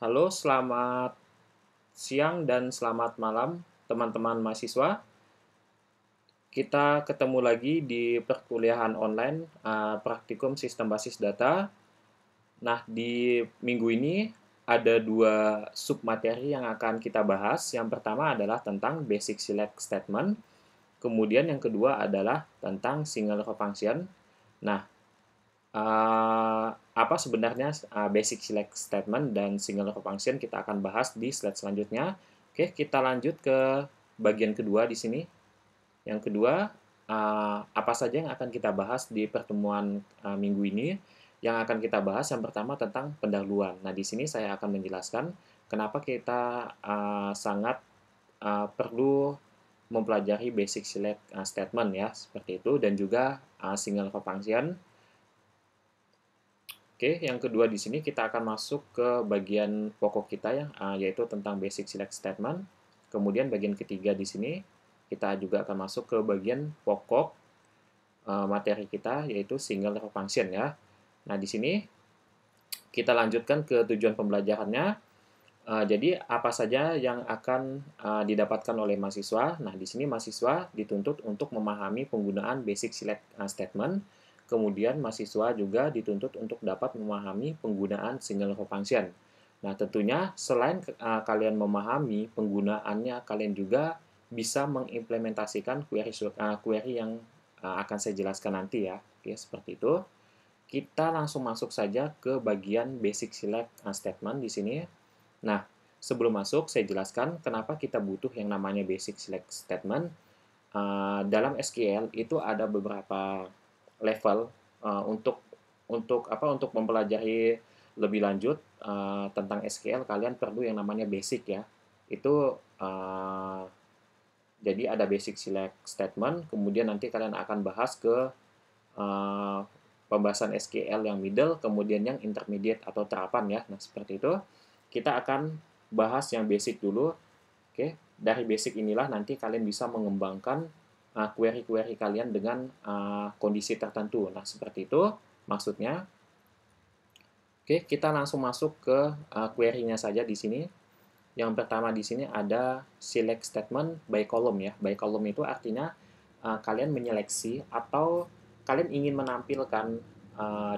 Halo, selamat siang dan selamat malam, teman-teman mahasiswa. Kita ketemu lagi di perkuliahan online praktikum sistem basis data. Nah, di minggu ini ada dua sub materi yang akan kita bahas. Yang pertama adalah tentang basic select statement. Kemudian yang kedua adalah tentang single row function. Nah, apa sebenarnya basic select statement dan single row function kita akan bahas di slide selanjutnya. Oke, kita lanjut ke bagian kedua di sini. Yang kedua, apa saja yang akan kita bahas di pertemuan minggu ini? Yang akan kita bahas yang pertama tentang pendahuluan. Nah, di sini saya akan menjelaskan kenapa kita sangat perlu mempelajari basic select statement ya, seperti itu, dan juga single row function. Oke, yang kedua di sini kita akan masuk ke bagian pokok kita ya, yaitu tentang basic select statement. Kemudian bagian ketiga di sini kita juga akan masuk ke bagian pokok materi kita, yaitu single row function ya. Nah, di sini kita lanjutkan ke tujuan pembelajarannya. Jadi apa saja yang akan didapatkan oleh mahasiswa? Nah, di sini mahasiswa dituntut untuk memahami penggunaan basic select statement. Kemudian mahasiswa juga dituntut untuk dapat memahami penggunaan single row function. Nah, tentunya selain kalian memahami penggunaannya, kalian juga bisa mengimplementasikan query yang akan saya jelaskan nanti ya. Oke, seperti itu. Kita langsung masuk saja ke bagian basic select statement di sini. Nah, sebelum masuk, saya jelaskan kenapa kita butuh yang namanya basic select statement. Dalam SQL itu ada beberapa level untuk mempelajari lebih lanjut tentang SQL. Kalian perlu yang namanya basic ya. Itu jadi ada basic select statement. Kemudian nanti kalian akan bahas ke pembahasan SQL yang middle, kemudian yang intermediate atau terapan ya. Nah, seperti itu. Kita akan bahas yang basic dulu. Oke, dari basic inilah nanti kalian bisa mengembangkan query-query kalian dengan kondisi tertentu. Nah, seperti itu maksudnya. Oke, kita langsung masuk ke query-nya saja di sini. Yang pertama di sini ada select statement by column ya. By column itu artinya kalian menyeleksi atau kalian ingin menampilkan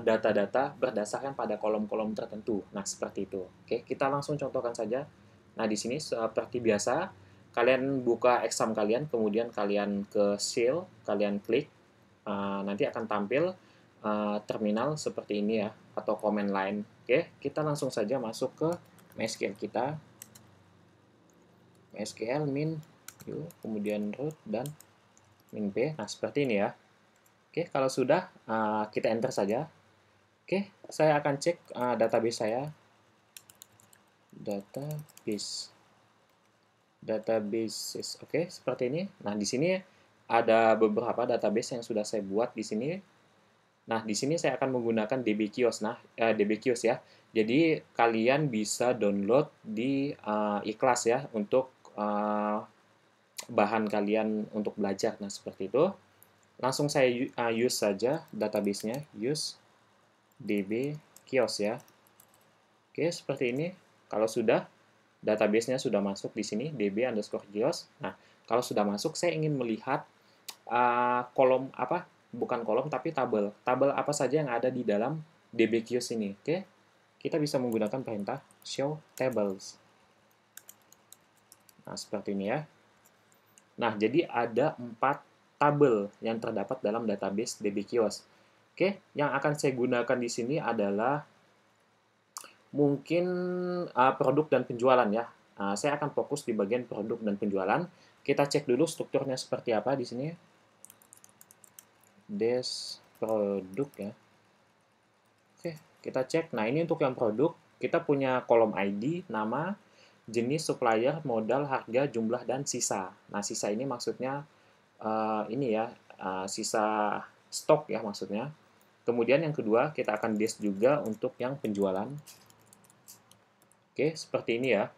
data-data berdasarkan pada kolom-kolom tertentu. Nah, seperti itu. Oke, kita langsung contohkan saja. Nah, di sini seperti biasa, kalian buka exam kalian, kemudian kalian ke cell, kalian klik, nanti akan tampil terminal seperti ini ya, atau command line. Oke, kita langsung saja masuk ke MySQL kita. MySQL min u, kemudian root dan min p. Nah, seperti ini ya. Oke, kalau sudah kita enter saja. Oke, saya akan cek database saya. Database. Oke, seperti ini. Nah, di sini ada beberapa database yang sudah saya buat di sini. Nah, di sini saya akan menggunakan DBQueue. Nah, DBQueue ya. Jadi kalian bisa download di iKlas ya untuk bahan kalian untuk belajar. Nah, seperti itu. Langsung saya use saja database-nya, use DBQueue ya. Oke, seperti ini. Kalau sudah, database-nya sudah masuk di sini, db_QueueS. Nah, kalau sudah masuk, saya ingin melihat kolom apa? Bukan kolom, tapi tabel. Tabel apa saja yang ada di dalam DBQueue ini. Oke, kita bisa menggunakan perintah show tables. Nah, seperti ini ya. Nah, jadi ada 4 tabel yang terdapat dalam database DBQueue. Oke, yang akan saya gunakan di sini adalah mungkin produk dan penjualan ya. Saya akan fokus di bagian produk dan penjualan. Kita cek dulu strukturnya seperti apa di sini. Des produk ya. Oke, kita cek. Nah, ini untuk yang produk, kita punya kolom ID, nama, jenis supplier, modal, harga, jumlah, dan sisa. Nah, sisa ini maksudnya ini ya, sisa stok ya maksudnya. Kemudian yang kedua, kita akan des juga untuk yang penjualan. Oke, seperti ini ya.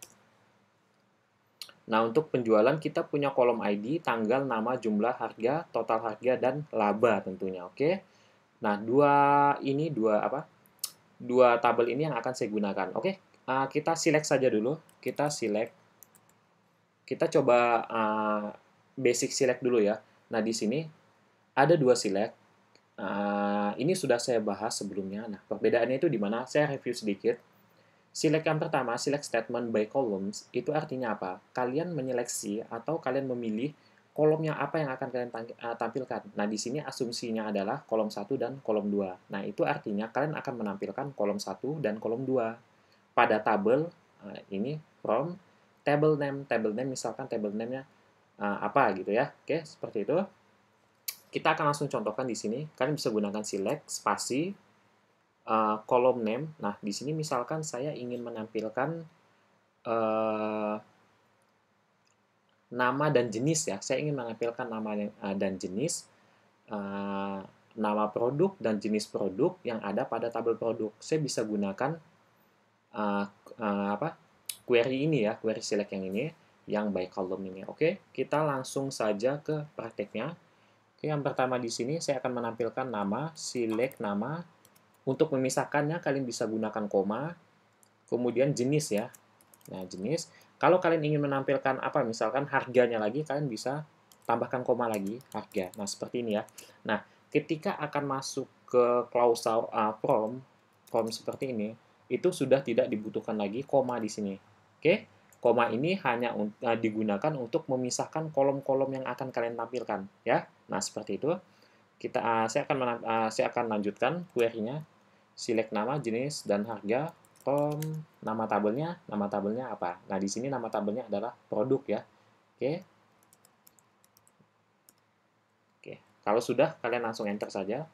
Nah, untuk penjualan kita punya kolom ID, tanggal, nama, jumlah, harga, total harga, dan laba tentunya. Oke. Nah, dua dua tabel ini yang akan saya gunakan. Oke, kita select saja dulu. Kita select. Kita coba basic select dulu ya. Nah, di sini ada dua select. Ini sudah saya bahas sebelumnya. Nah, perbedaannya itu di mana? Saya review sedikit. Select yang pertama, select statement by columns, itu artinya apa? Kalian menyeleksi atau kalian memilih kolomnya apa yang akan kalian tampilkan. Nah, di sini asumsinya adalah kolom 1 dan kolom 2. Nah, itu artinya kalian akan menampilkan kolom 1 dan kolom 2 pada tabel ini from table name misalkan table name-nya apa gitu ya. Oke, seperti itu. Kita akan langsung contohkan di sini. Kalian bisa gunakan select spasi kolom name. Nah, di sini misalkan saya ingin menampilkan nama dan jenis ya. Saya ingin menampilkan nama dan jenis, nama produk dan jenis produk yang ada pada tabel produk. Saya bisa gunakan query ini ya, query select yang ini, yang by column ini. Oke, kita langsung saja ke prakteknya. Oke, yang pertama di sini saya akan menampilkan nama, select nama. Untuk memisahkannya kalian bisa gunakan koma, kemudian jenis ya. Nah, jenis. Kalau kalian ingin menampilkan apa, misalkan harganya lagi, kalian bisa tambahkan koma lagi, harga. Nah, seperti ini ya. Nah, ketika akan masuk ke klausal from seperti ini, itu sudah tidak dibutuhkan lagi koma di sini. Oke? Koma ini hanya digunakan untuk memisahkan kolom-kolom yang akan kalian tampilkan, ya. Nah, seperti itu. Saya akan lanjutkan query-nya. Select nama, jenis, dan harga. Nama tabelnya apa? Nah, di sini nama tabelnya adalah produk ya. Oke. Oke. Kalau sudah, kalian langsung enter saja.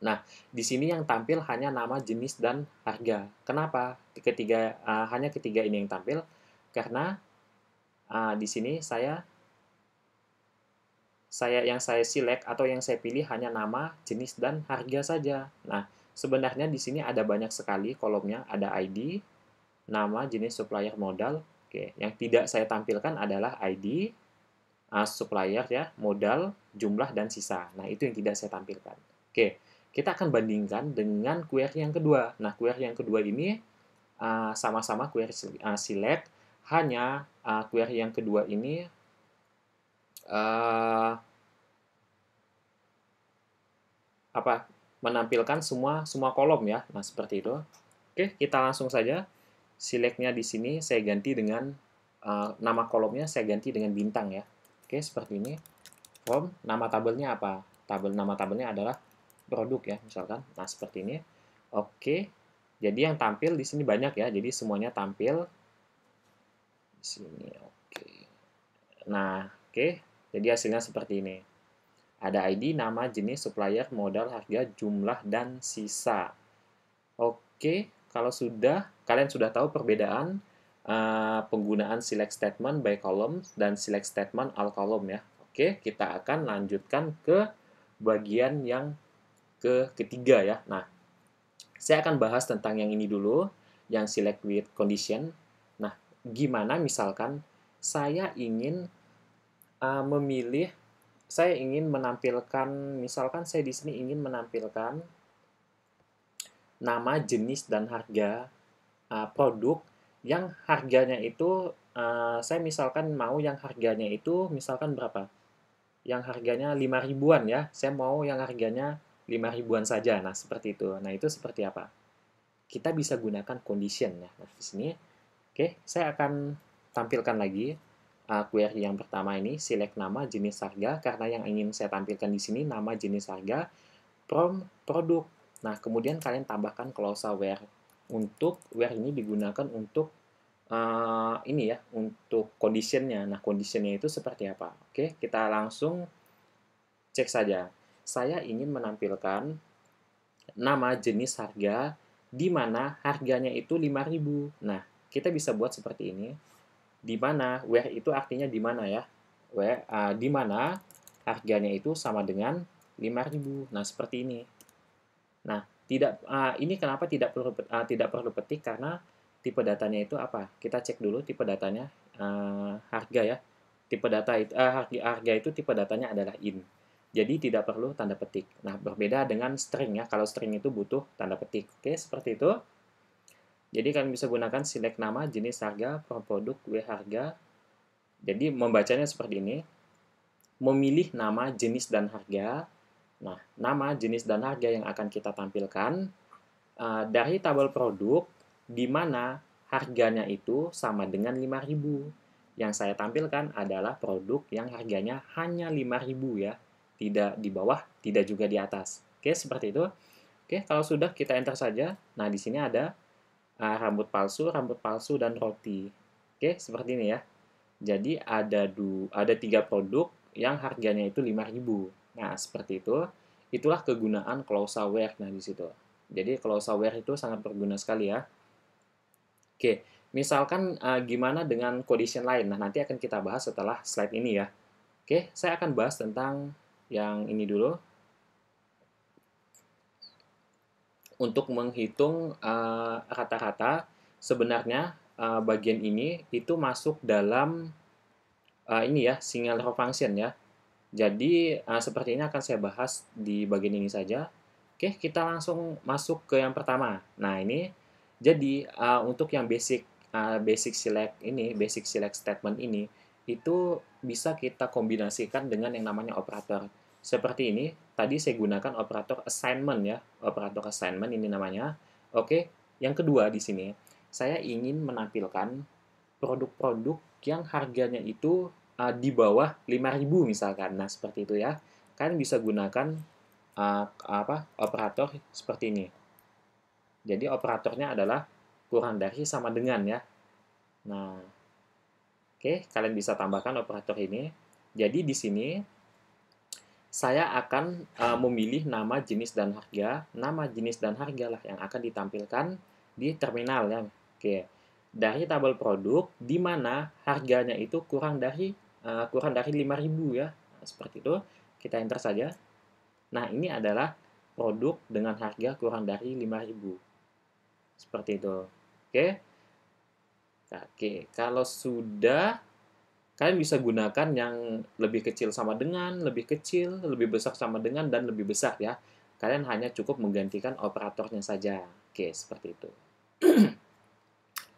Nah, di sini yang tampil hanya nama, jenis, dan harga. Kenapa? Hanya ketiga ini yang tampil. Karena di sini yang saya select atau yang saya pilih hanya nama, jenis, dan harga saja. Nah, sebenarnya di sini ada banyak sekali kolomnya, ada ID, nama, jenis, supplier, modal. Oke, yang tidak saya tampilkan adalah ID, supplier ya, modal, jumlah, dan sisa. Nah, itu yang tidak saya tampilkan. Oke, kita akan bandingkan dengan query yang kedua. Nah, query yang kedua ini sama-sama query select, hanya query yang kedua ini menampilkan semua kolom ya. Nah, seperti itu. Oke, kita langsung saja. Select-nya di sini saya ganti dengan nama kolomnya saya ganti dengan bintang ya. Oke, seperti ini. From nama tabelnya apa? Nama tabelnya adalah produk ya, misalkan. Nah, seperti ini. Oke. Jadi yang tampil di sini banyak ya. Jadi semuanya tampil di sini. Oke. Nah, oke. Jadi hasilnya seperti ini. Ada ID, nama, jenis, supplier, modal, harga, jumlah, dan sisa. Oke, kalau kalian sudah tahu perbedaan penggunaan select statement by column dan select statement all column ya. Oke, kita akan lanjutkan ke bagian yang ketiga ya. Nah, saya akan bahas tentang yang ini dulu, yang select with condition. Nah, gimana misalkan saya ingin saya ingin menampilkan, misalkan saya di sini ingin menampilkan nama, jenis, dan harga produk yang harganya itu, saya misalkan mau yang harganya itu misalkan berapa? Yang harganya 5 ribuan ya, saya mau yang harganya 5 ribuan saja. Nah, seperti itu. Nah, itu seperti apa? Kita bisa gunakan condition ya. Nah, di sini, oke, saya akan tampilkan lagi query yang pertama ini, select nama, jenis, harga, karena yang ingin saya tampilkan di sini nama, jenis, harga, from produk. Nah, kemudian kalian tambahkan klausal where. Where ini digunakan untuk ini ya, untuk condition-nya. Nah, condition-nya itu seperti apa? Oke, kita langsung cek saja. Saya ingin menampilkan nama, jenis, harga, di mana harganya itu 5.000. Nah, kita bisa buat seperti ini. Di mana where itu artinya di mana ya, di mana harganya itu sama dengan 5.000. Nah, seperti ini. Nah, ini kenapa tidak perlu petik, karena tipe datanya itu apa, kita cek dulu tipe datanya. Harga ya, tipe data itu harga itu tipe datanya adalah in. Jadi tidak perlu tanda petik. Nah, berbeda dengan string ya. Kalau string itu butuh tanda petik. Oke, seperti itu. Jadi kalian bisa gunakan select nama, jenis, harga, produk, harga. Jadi membacanya seperti ini. Memilih nama, jenis, dan harga. Nah, nama, jenis, dan harga yang akan kita tampilkan dari tabel produk, di mana harganya itu sama dengan 5.000. Yang saya tampilkan adalah produk yang harganya hanya 5.000 ya. Tidak di bawah, tidak juga di atas. Oke, seperti itu. Oke, kalau sudah kita enter saja. Nah, di sini ada rambut palsu, dan roti. Oke, seperti ini ya. Jadi ada 3 produk yang harganya itu 5.000. Nah, seperti itu. Itulah kegunaan clause where nah di situ. Jadi clause where itu sangat berguna sekali ya. Oke, misalkan gimana dengan condition lain. Nah, nanti akan kita bahas setelah slide ini ya. Oke, saya akan bahas tentang yang ini dulu. Untuk menghitung rata-rata, sebenarnya bagian ini itu masuk dalam ini ya, single row function ya. Jadi seperti ini akan saya bahas di bagian ini saja. Oke, kita langsung masuk ke yang pertama. Nah, ini jadi untuk yang basic select statement ini itu bisa kita kombinasikan dengan yang namanya operator. Seperti ini, tadi saya gunakan operator assignment ya. Operator assignment ini namanya. Oke, yang kedua di sini saya ingin menampilkan produk-produk yang harganya itu di bawah 5.000 misalkan. Nah, seperti itu ya. Kalian bisa gunakan operator seperti ini. Jadi operatornya adalah kurang dari sama dengan ya. Nah, oke, kalian bisa tambahkan operator ini. Jadi di sini saya akan memilih nama, jenis, dan harga. Nama, jenis, dan harga lah yang akan ditampilkan di terminal ya. Oke, dari tabel produk di mana harganya itu kurang dari 5.000 ya. Nah, seperti itu. Kita enter saja. Nah, ini adalah produk dengan harga kurang dari 5.000. Seperti itu. Oke. Oke, kalau sudah kalian bisa gunakan yang lebih kecil sama dengan, lebih kecil, lebih besar sama dengan, dan lebih besar ya. Kalian hanya cukup menggantikan operatornya saja. Oke, seperti itu.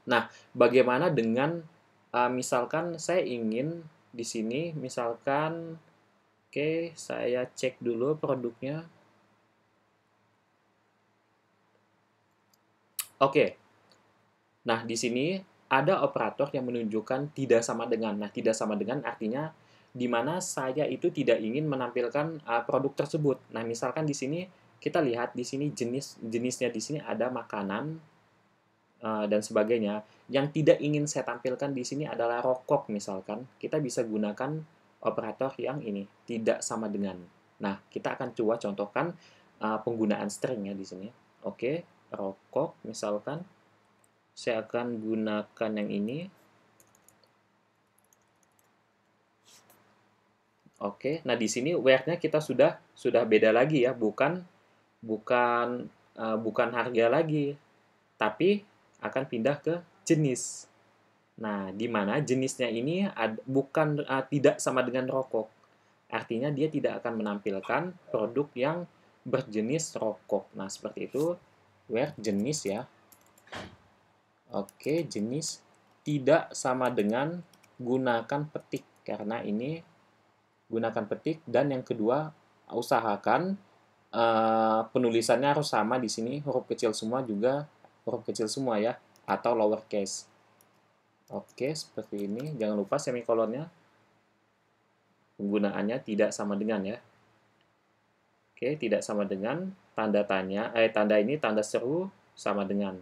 Nah, bagaimana dengan misalkan saya ingin di sini, misalkan, oke, saya cek dulu produknya. Oke, nah di sini ada operator yang menunjukkan tidak sama dengan. Nah, tidak sama dengan artinya di mana saya itu tidak ingin menampilkan produk tersebut. Nah, misalkan di sini kita lihat di sini jenisnya di sini ada makanan dan sebagainya. Yang tidak ingin saya tampilkan di sini adalah rokok misalkan. Kita bisa gunakan operator yang ini tidak sama dengan. Nah, kita akan coba contohkan penggunaan string ya di sini. Oke, rokok misalkan. Saya akan gunakan yang ini. Oke, nah di sini where-nya kita sudah beda lagi ya, bukan bukan bukan harga lagi, tapi akan pindah ke jenis. Nah, di mana jenisnya ini bukan tidak sama dengan rokok. Artinya dia tidak akan menampilkan produk yang berjenis rokok. Nah, seperti itu where jenis ya. Oke, jenis tidak sama dengan gunakan petik karena ini gunakan petik dan yang kedua usahakan penulisannya harus sama di sini huruf kecil semua juga huruf kecil semua ya atau lowercase. Oke, seperti ini. Jangan lupa semikolonnya. Penggunaannya tidak sama dengan ya. Oke, tidak sama dengan tanda tanya tanda ini tanda seru sama dengan.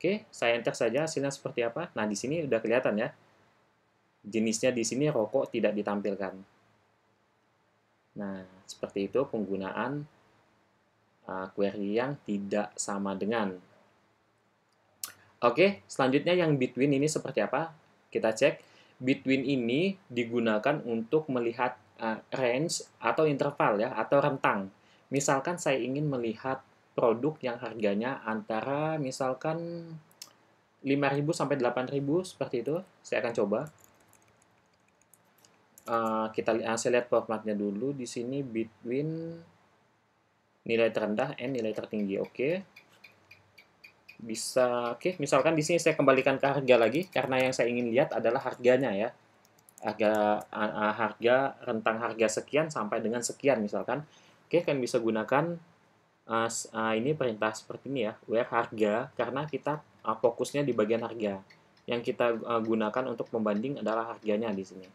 Oke, saya enter saja hasilnya seperti apa. Nah, di sini udah kelihatan ya. Jenisnya di sini rokok tidak ditampilkan. Nah, seperti itu penggunaan query yang tidak sama dengan. Oke, selanjutnya yang between ini seperti apa? Kita cek. Between ini digunakan untuk melihat range atau interval ya, atau rentang. Misalkan saya ingin melihat produk yang harganya antara misalkan 5.000 sampai 8.000 seperti itu. Saya akan coba. saya lihat formatnya dulu di sini between nilai terendah and nilai tertinggi. Oke. Bisa, oke, misalkan di sini saya kembalikan ke harga lagi karena yang saya ingin lihat adalah harganya ya. Harga rentang harga sekian sampai dengan sekian misalkan. Oke, kan bisa gunakan ini perintah seperti ini ya, where harga, karena kita fokusnya di bagian harga. Yang kita gunakan untuk membanding adalah harganya di sini.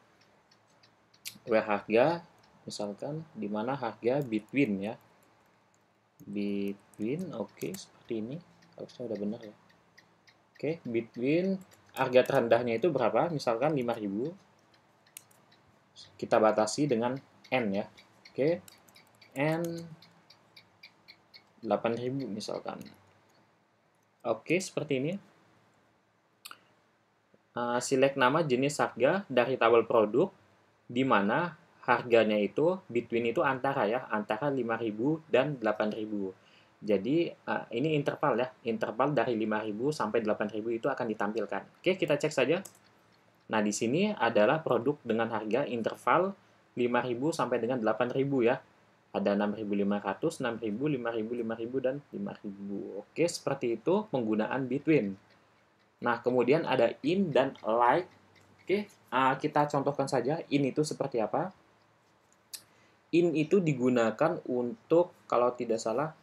Where harga, misalkan di mana harga between ya. Between, oke, seperti ini. Harusnya udah benar ya. Oke, between harga terendahnya itu berapa? Misalkan 5.000. Kita batasi dengan N ya. Oke, N 8.000 misalkan. Oke, seperti ini. Select nama jenis harga dari tabel produk, di mana harganya itu between itu antara ya, antara 5.000 dan 8.000. Jadi ini interval ya, interval dari 5.000 sampai 8.000 itu akan ditampilkan. Oke, kita cek saja. Nah, di sini adalah produk dengan harga interval 5.000 sampai dengan 8.000 ya. Ada 6.500, 6.000, 5.000, 5.000, dan 5.000. Oke, seperti itu penggunaan between. Nah, kemudian ada in dan like. Oke, kita contohkan saja in itu seperti apa. In itu digunakan untuk, kalau tidak salah,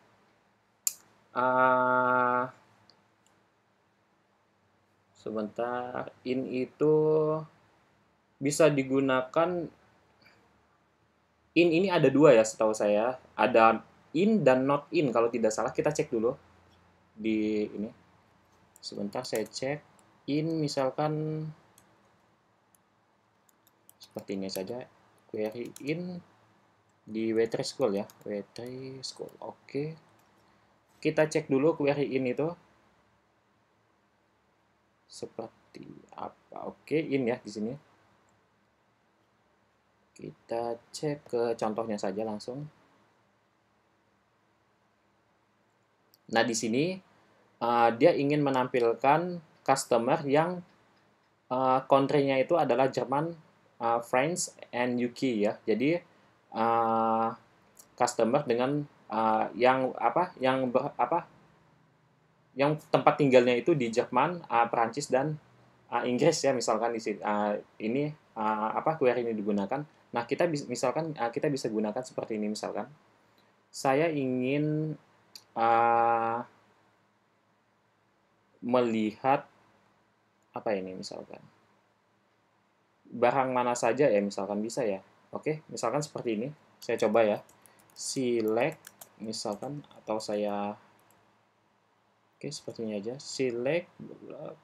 sebentar, in itu bisa digunakan, in ini ada dua ya setahu saya. Ada in dan not in kalau tidak salah. Kita cek dulu di ini. Sebentar saya cek. In misalkan seperti ini saja, query in di W3 School ya, W3 School. Oke, kita cek dulu query in itu seperti apa. Oke, in ya di sini. Kita cek ke contohnya saja langsung. Nah, di sini dia ingin menampilkan customer yang country-nya itu adalah Jerman, France, and UK ya. Jadi customer dengan yang tempat tinggalnya itu di Jerman, Perancis, dan Inggris ya, misalkan di sini ini query ini digunakan. Nah, kita misalkan kita bisa gunakan seperti ini misalkan. Saya ingin melihat apa ini misalkan. Barang mana saja ya misalkan bisa ya. Oke, misalkan seperti ini. Saya coba ya. Select misalkan, atau saya seperti ini aja. Select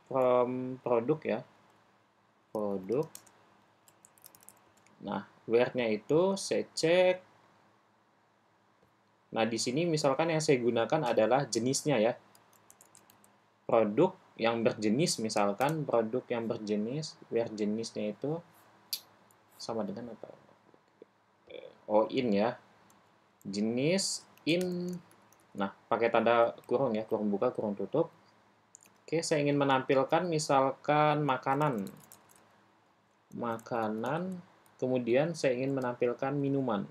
from produk ya. Produk. Nah, where-nya itu saya cek. Nah, di sini misalkan yang saya gunakan adalah jenisnya ya. Produk yang berjenis, misalkan produk yang berjenis, where jenisnya itu sama dengan apa? Oh, in ya. Jenis in. Nah, pakai tanda kurung ya, kurung buka, kurung tutup. Oke, saya ingin menampilkan misalkan makanan. Makanan, kemudian saya ingin menampilkan minuman.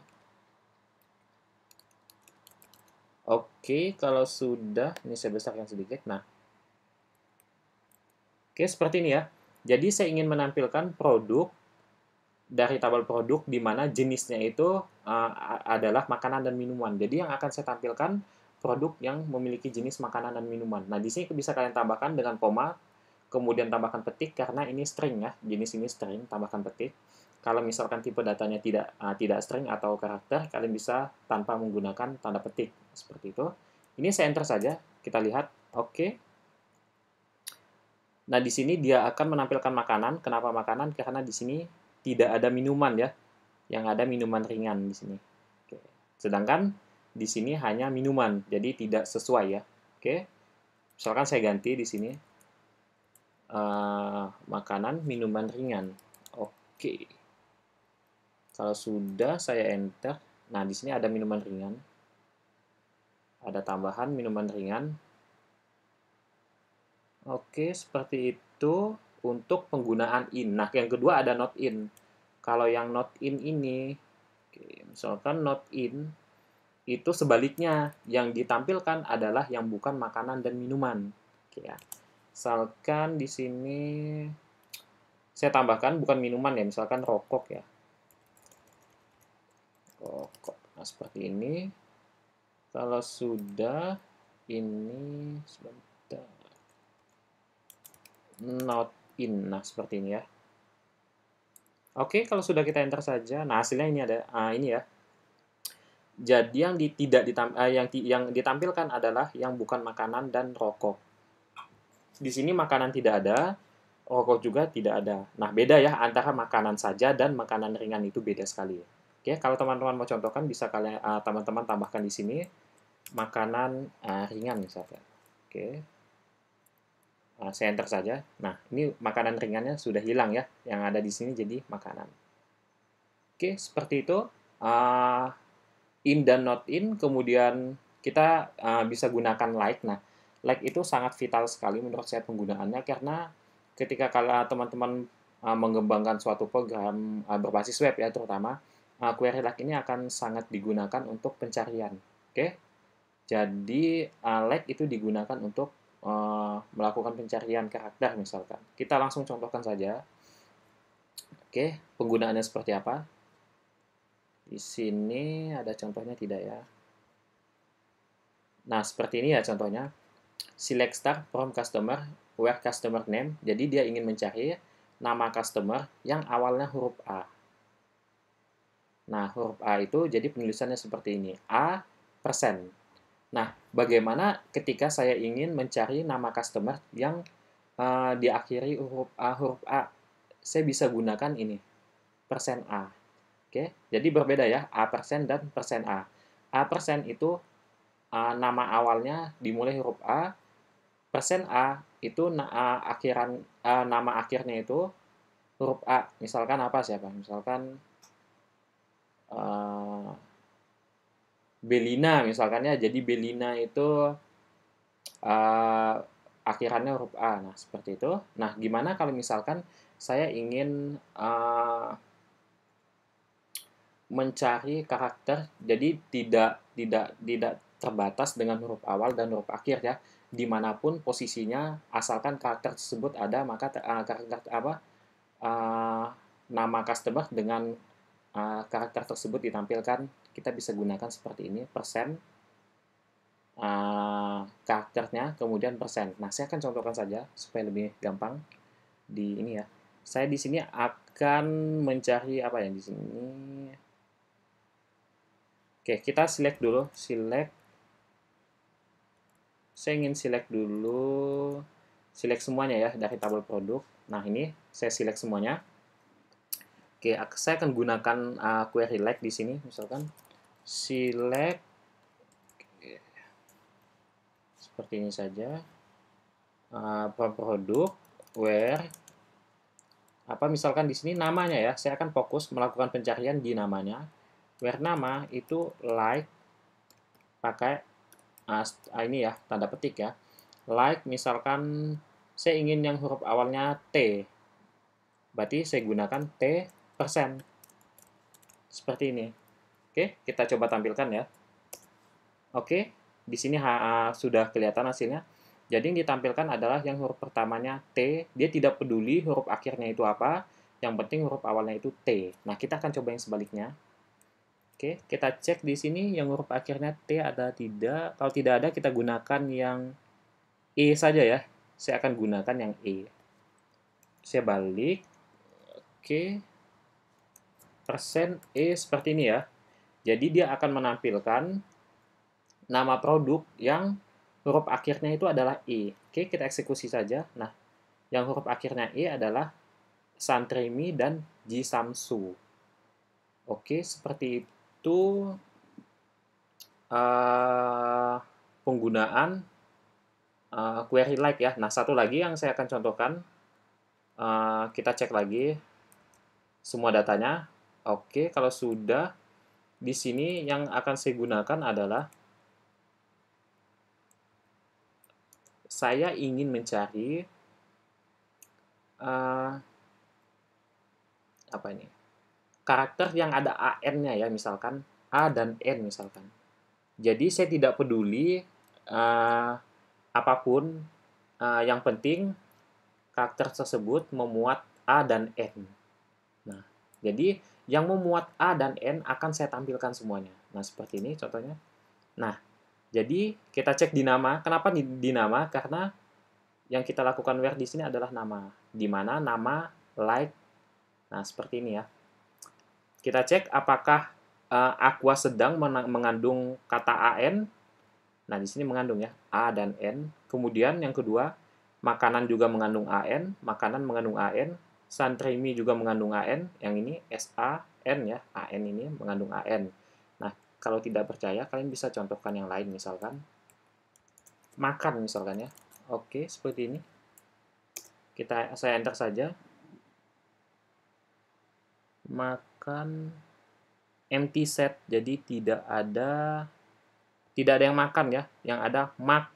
Oke, kalau sudah, ini saya besarkan sedikit. Nah, oke, seperti ini ya. Jadi saya ingin menampilkan produk dari tabel produk di mana jenisnya itu adalah makanan dan minuman. Jadi yang akan saya tampilkan produk yang memiliki jenis makanan dan minuman. Nah, di sini bisa kalian tambahkan dengan koma, kemudian tambahkan petik karena ini string ya. Jenis ini string, tambahkan petik. Kalau misalkan tipe datanya tidak string atau karakter, kalian bisa tanpa menggunakan tanda petik seperti itu. Ini saya enter saja, kita lihat. Oke. Nah, di sini dia akan menampilkan makanan. Kenapa makanan? Karena di sini tidak ada minuman ya. Yang ada minuman ringan di sini. Oke. Sedangkan di sini hanya minuman, jadi tidak sesuai ya. Oke. Misalkan saya ganti di sini makanan, minuman ringan. Oke. Kalau sudah saya enter, nah di sini ada minuman ringan. Ada tambahan minuman ringan. Oke, seperti itu untuk penggunaan in. Nah, yang kedua ada not in. Kalau yang not in ini, misalkan not in, itu sebaliknya, yang ditampilkan adalah yang bukan makanan dan minuman. Ya. Misalkan di sini saya tambahkan bukan minuman ya, misalkan rokok ya. Rokok. Nah, seperti ini. Kalau sudah, ini sebentar. Not in. Nah, seperti ini ya. Oke, kalau sudah kita enter saja. Nah, hasilnya ini ada. Ini ya. Jadi yang ditampilkan adalah yang bukan makanan dan rokok. Di sini makanan tidak ada, rokok juga tidak ada. Nah, beda ya antara makanan saja dan makanan ringan, itu beda sekali. Oke, kalau teman-teman mau contohkan bisa kalian teman-teman tambahkan di sini makanan ringan misalnya. Oke. Saya enter saja. Nah, ini makanan ringannya sudah hilang ya. Yang ada di sini jadi makanan. Oke, seperti itu. In dan not in, kemudian kita bisa gunakan like. Nah, like itu sangat vital sekali menurut saya penggunaannya, karena ketika kalau teman-teman mengembangkan suatu program berbasis web ya terutama, query like ini akan sangat digunakan untuk pencarian. Oke, jadi like itu digunakan untuk melakukan pencarian karakter misalkan. Kita langsung contohkan saja. Oke, penggunaannya seperti apa? Di sini ada contohnya tidak ya? Nah, seperti ini ya contohnya. Select star from customer where customer name. Jadi dia ingin mencari nama customer yang awalnya huruf A. Nah, huruf A itu jadi penulisannya seperti ini. A persen. Nah, bagaimana ketika saya ingin mencari nama customer yang diakhiri huruf A? Saya bisa gunakan ini, persen A. Oke, jadi berbeda ya, A persen dan persen A. A persen itu nama awalnya dimulai huruf A, persen A itu nama akhirnya itu huruf A. Misalkan apa siapa? Misalkan Belina misalkan ya. Jadi Belina itu akhirannya huruf A. Nah, seperti itu. Nah, gimana kalau misalkan saya ingin mencari karakter, jadi tidak terbatas dengan huruf awal dan huruf akhir ya, dimanapun posisinya, asalkan karakter tersebut ada, maka nama customer dengan karakter tersebut ditampilkan. Kita bisa gunakan seperti ini, persen karakternya, kemudian persen. Nah, saya akan contohkan saja supaya lebih gampang di ini ya. Saya di sini akan mencari apa ya di sini. Oke, kita select dulu, select. Saya ingin select dulu, select semuanya ya dari tabel produk. Nah, ini saya select semuanya. Oke, saya akan gunakan query like di sini, misalkan select seperti ini saja. Produk where apa misalkan di sini namanya ya, saya akan fokus melakukan pencarian di namanya. Where nama itu like pakai ini ya, tanda petik ya. Like misalkan saya ingin yang huruf awalnya T. Berarti saya gunakan T persen. Seperti ini. Oke, kita coba tampilkan ya. Oke, di sini sudah kelihatan hasilnya. Jadi yang ditampilkan adalah yang huruf pertamanya T. Dia tidak peduli huruf akhirnya itu apa. Yang penting huruf awalnya itu T. Nah, kita akan coba yang sebaliknya. Oke, kita cek di sini yang huruf akhirnya T ada tidak. Kalau tidak ada, kita gunakan yang E saja ya. Saya akan gunakan yang E. Saya balik. Oke. Persen E seperti ini ya. Jadi dia akan menampilkan nama produk yang huruf akhirnya itu adalah E. Oke, kita eksekusi saja. Nah, yang huruf akhirnya E adalah Santremi dan Jisamsu. Oke, seperti itu penggunaan query like ya. Nah, satu lagi yang saya akan contohkan, kita cek lagi semua datanya. Oke, kalau sudah, di sini yang akan saya gunakan adalah saya ingin mencari apa ini? karakter yang ada AN-nya ya, misalkan A dan N misalkan. Jadi saya tidak peduli apapun, yang penting karakter tersebut memuat A dan N. Nah, jadi yang memuat A dan N akan saya tampilkan semuanya. Nah, seperti ini contohnya. Nah, jadi kita cek di nama. Kenapa di nama? Karena yang kita lakukan where di sini adalah nama. Di mana nama like. Nah, seperti ini ya. Kita cek apakah Aqua sedang mengandung kata AN. Nah, di sini mengandung ya, A dan N. Kemudian yang kedua, makanan juga mengandung AN, makanan mengandung AN, Santremi juga mengandung AN, yang ini SAN ya, AN ini mengandung AN. Nah, kalau tidak percaya, kalian bisa contohkan yang lain, misalkan makan misalkan ya. Oke, seperti ini. Saya enter saja. Makan empty set, jadi tidak ada yang makan ya, yang ada mak.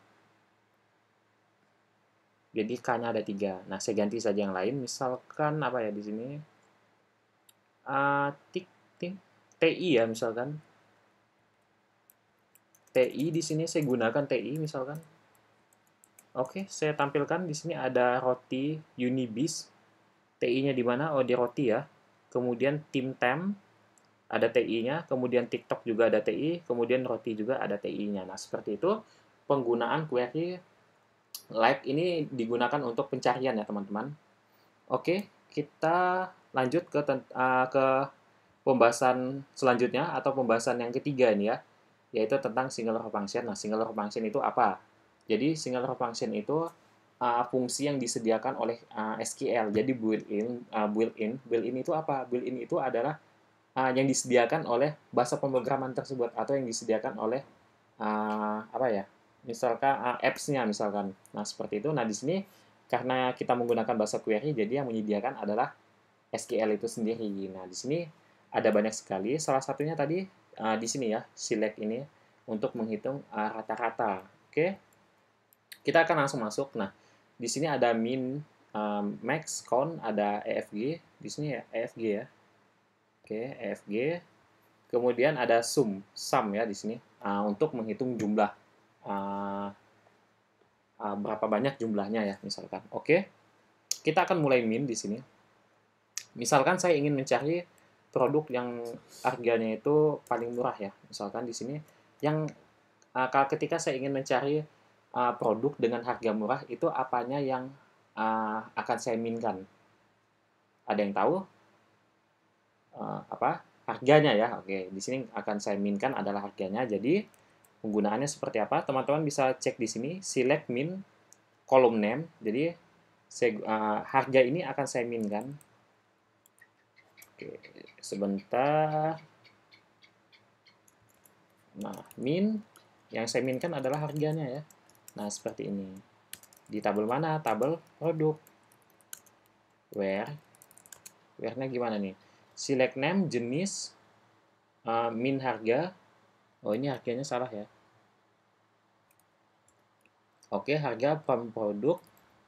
Jadi K-nya ada 3. Nah, saya ganti saja yang lain. Misalkan apa ya di sini? TI ya misalkan. TI di sini saya gunakan TI misalkan. Oke, saya tampilkan di sini ada roti Unibis. TI-nya di mana? Oh, di roti ya. Kemudian Tim Tam ada TI-nya, kemudian TikTok juga ada TI, kemudian roti juga ada TI-nya. Nah, seperti itu penggunaan query like ini digunakan untuk pencarian ya, teman-teman. Oke, kita lanjut ke pembahasan selanjutnya atau pembahasan yang ketiga ini ya, yaitu tentang singular function. Nah, singular function itu apa? Jadi, singular function itu fungsi yang disediakan oleh SQL. Jadi, built-in itu apa? Built-in itu adalah yang disediakan oleh bahasa pemrograman tersebut atau yang disediakan oleh apa ya? Misalkan apps-nya misalkan. Nah, seperti itu. Nah, di sini karena kita menggunakan bahasa query, jadi yang menyediakan adalah SQL itu sendiri. Nah, di sini ada banyak sekali. Salah satunya tadi di sini ya, select ini untuk menghitung rata-rata. Oke, kita akan langsung masuk. Nah, di sini ada min, max, count, ada EFG. Di sini ya EFG ya. Oke, EFG. Kemudian ada sum ya di sini untuk menghitung jumlah berapa banyak jumlahnya ya misalkan. Oke, kita akan mulai min di sini. Misalkan saya ingin mencari produk yang harganya itu paling murah ya. Misalkan di sini yang ketika saya ingin mencari produk dengan harga murah itu apanya yang akan saya minkan. Ada yang tahu apa harganya ya? Oke, di sini akan saya minkan adalah harganya. Jadi penggunaannya seperti apa? Teman-teman bisa cek di sini select min column name. Jadi harga ini akan saya minkan. Oke, sebentar. Nah, min yang saya minkan adalah harganya ya. Nah, seperti ini. Di tabel mana? Tabel produk. Where-nya gimana nih? Select name, jenis, min harga. Oh, ini harganya salah ya. Oke, harga produk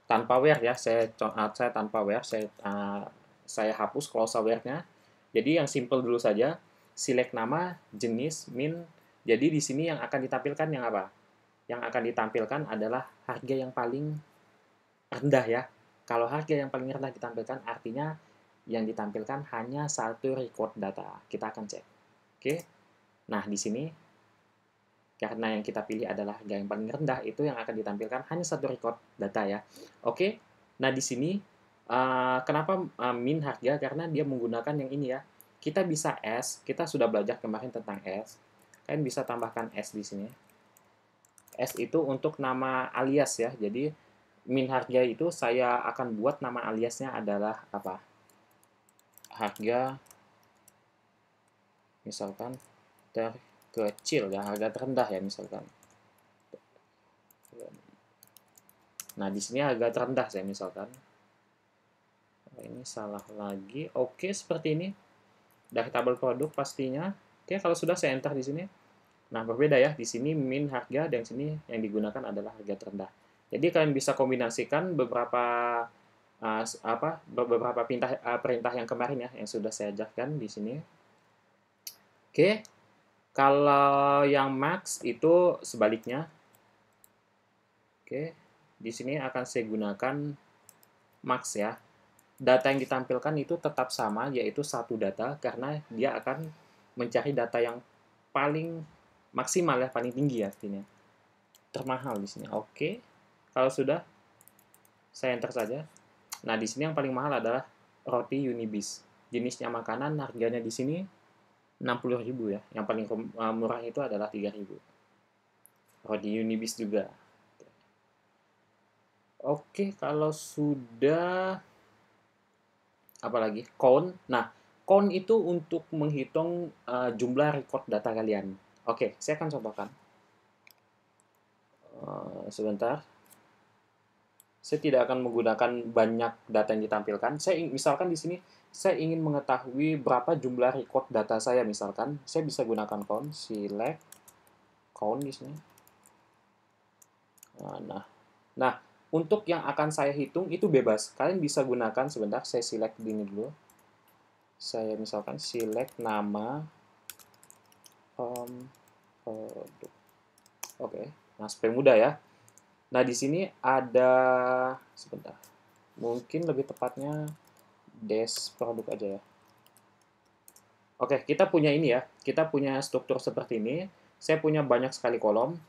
tanpa where ya. Saya tanpa where, saya hapus close where-nya. Jadi yang simple dulu saja. Select nama, jenis, min. Jadi di sini yang akan ditampilkan yang apa? Yang akan ditampilkan adalah harga yang paling rendah ya. Kalau harga yang paling rendah ditampilkan, artinya yang ditampilkan hanya satu record data. Kita akan cek. Oke. Nah, di sini karena yang kita pilih adalah harga yang paling rendah, itu yang akan ditampilkan hanya satu record data ya. Oke. Nah, di sini kenapa min harga? Karena dia menggunakan yang ini ya. Kita bisa S, kita sudah belajar kemarin tentang S. Kalian bisa tambahkan S di sini. S itu untuk nama alias ya. Jadi min harga itu saya akan buat nama aliasnya adalah apa? Harga misalkan terkecil ya, harga terendah ya misalkan. Nah, di sini harga terendah saya misalkan. Ini salah lagi. Oke, seperti ini. Dari tabel produk pastinya. Oke, kalau sudah saya enter di sini. Nah, berbeda ya. Di sini min harga dan sini yang digunakan adalah harga terendah. Jadi kalian bisa kombinasikan beberapa beberapa perintah yang kemarin ya, yang sudah saya ajarkan di sini. Oke, kalau yang max itu sebaliknya. Oke, di sini akan saya gunakan max ya. Data yang ditampilkan itu tetap sama, yaitu satu data, karena dia akan mencari data yang paling maksimal ya, paling tinggi ya artinya. Termahal di sini. Oke, kalau sudah, saya enter saja. Nah, di sini yang paling mahal adalah roti Unibis. Jenisnya makanan, harganya di sini 60.000 ya. Yang paling murah itu adalah 3.000. Roti Unibis juga. Oke, kalau sudah, apalagi count. Nah, count itu untuk menghitung jumlah record data kalian. Oke, saya akan contohkan. Sebentar. Saya tidak akan menggunakan banyak data yang ditampilkan. Saya misalkan di sini saya ingin mengetahui berapa jumlah record data saya misalkan. Saya bisa gunakan count, select count di sini. Nah, untuk yang akan saya hitung itu bebas. Kalian bisa gunakan, sebentar saya select ini dulu. Saya misalkan select nama produk. Oke. Nah, supaya mudah ya. Nah, di sini ada, sebentar. Mungkin lebih tepatnya dash produk aja ya. Oke, kita punya ini ya. Kita punya struktur seperti ini. Saya punya banyak sekali kolom.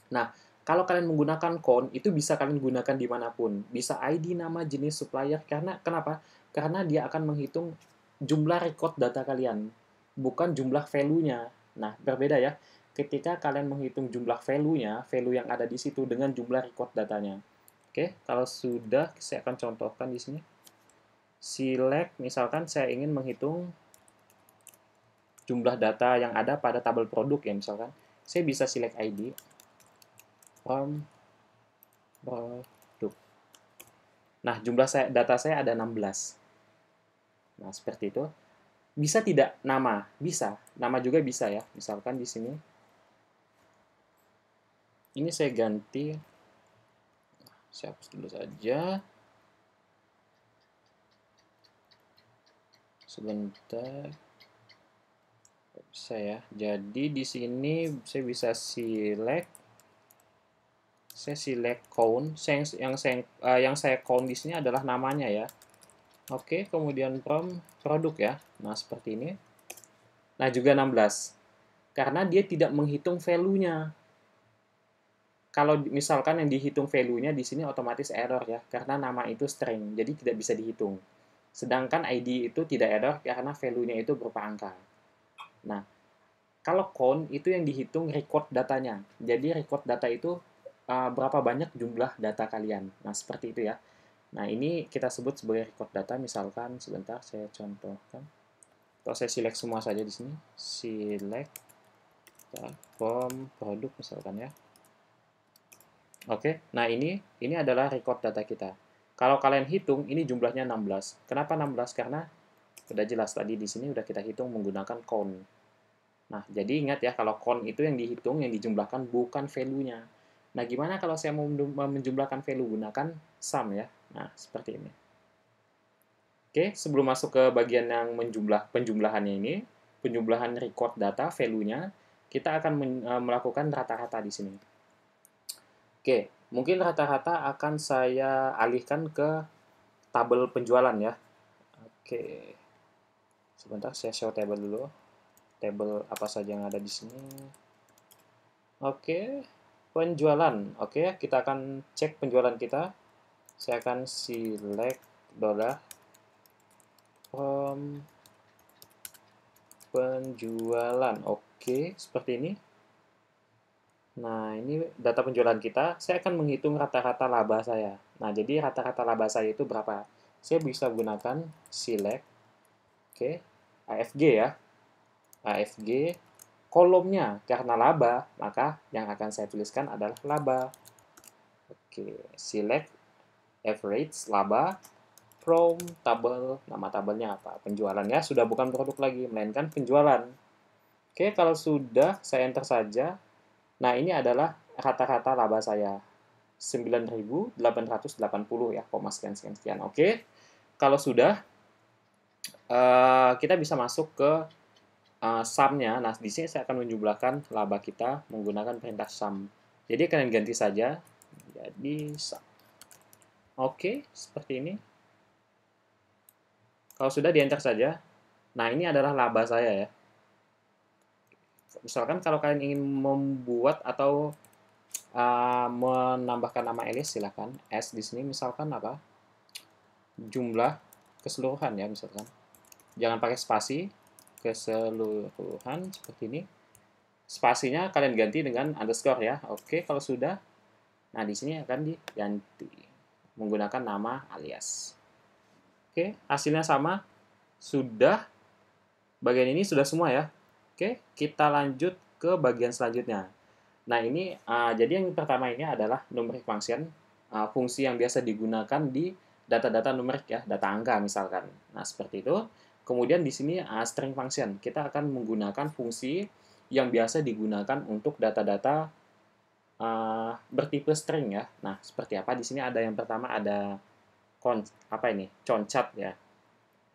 Nah, kalau kalian menggunakan count, itu bisa kalian gunakan dimanapun. Bisa ID, nama, jenis supplier. Kenapa? Karena dia akan menghitung jumlah record data kalian, bukan jumlah value-nya. Nah, berbeda ya. Ketika kalian menghitung jumlah value-nya, value yang ada di situ dengan jumlah record datanya. Oke, kalau sudah, saya akan contohkan di sini. Select, misalkan saya ingin menghitung jumlah data yang ada pada tabel produk ya, misalkan. Saya bisa select ID from produk. Nah, data saya ada 16. Nah, seperti itu. Bisa tidak nama? Bisa. Nama juga bisa ya. Misalkan di sini. Ini saya ganti. Saya hapus dulu saja. Sebentar. Bisa ya. Jadi di sini saya bisa select. Saya select count. Yang saya count di sini adalah namanya ya. Oke, kemudian from produk ya. Nah, seperti ini. Nah, juga 16. Karena dia tidak menghitung value-nya. Kalau misalkan yang dihitung value-nya di sini otomatis error ya, karena nama itu string, jadi tidak bisa dihitung. Sedangkan ID itu tidak error karena value-nya itu berupa angka. Nah, kalau count itu yang dihitung record datanya. Jadi record data itu berapa banyak jumlah data kalian. Nah, seperti itu ya. Nah, ini kita sebut sebagai record data. Misalkan, sebentar saya contohkan. Atau saya select semua saja di sini. Select from produk misalkan ya. Oke, nah ini adalah record data kita. Kalau kalian hitung, ini jumlahnya 16. Kenapa 16? Karena sudah jelas tadi di sini udah kita hitung menggunakan count. Nah, jadi ingat ya, kalau count itu yang dihitung, yang dijumlahkan bukan value-nya. Nah, gimana kalau saya mau menjumlahkan value? Gunakan sum ya. Nah, seperti ini. Oke, sebelum masuk ke bagian yang penjumlahannya ini, penjumlahan record data, value-nya, kita akan melakukan rata-rata di sini. Oke, mungkin rata-rata akan saya alihkan ke tabel penjualan ya. Oke, sebentar saya show table dulu. Tabel apa saja yang ada di sini. Oke, penjualan. Oke, kita akan cek penjualan kita. Saya akan select dollar from penjualan. Oke, seperti ini. Nah, ini data penjualan kita. Saya akan menghitung rata-rata laba saya. Nah, jadi rata-rata laba saya itu berapa? Saya bisa gunakan select. Oke, AFG ya. AFG kolomnya karena laba, maka yang akan saya tuliskan adalah laba. Oke, select average laba from tabel. Nama tabelnya apa? Penjualan ya, sudah bukan produk lagi, melainkan penjualan. Oke, kalau sudah saya enter saja. Nah, ini adalah rata-rata laba saya. 9.880 ya, koma sekian. Oke, kalau sudah, kita bisa masuk ke sum-nya. Nah, di sini saya akan menjumlahkan laba kita menggunakan perintah sum. Jadi kalian ganti saja jadi sum. Oke, seperti ini. Kalau sudah, di enter saja. Nah, ini adalah laba saya ya. Misalkan kalau kalian ingin membuat atau menambahkan nama Alias, silakan. S di sini misalkan apa? Jumlah keseluruhan ya, misalkan. Jangan pakai spasi, keseluruhan seperti ini. Spasinya kalian ganti dengan underscore ya. Oke, kalau sudah, nah di sini akan diganti menggunakan nama alias. Oke, hasilnya sama. Sudah, bagian ini sudah semua ya. Oke, kita lanjut ke bagian selanjutnya. Nah, ini jadi yang pertama ini adalah numeric function, fungsi yang biasa digunakan di data-data numerik ya, data angka misalkan. Nah, seperti itu. Kemudian di sini string function, kita akan menggunakan fungsi yang biasa digunakan untuk data-data bertipe string ya. Nah, seperti apa? Di sini ada yang pertama ada concat ya.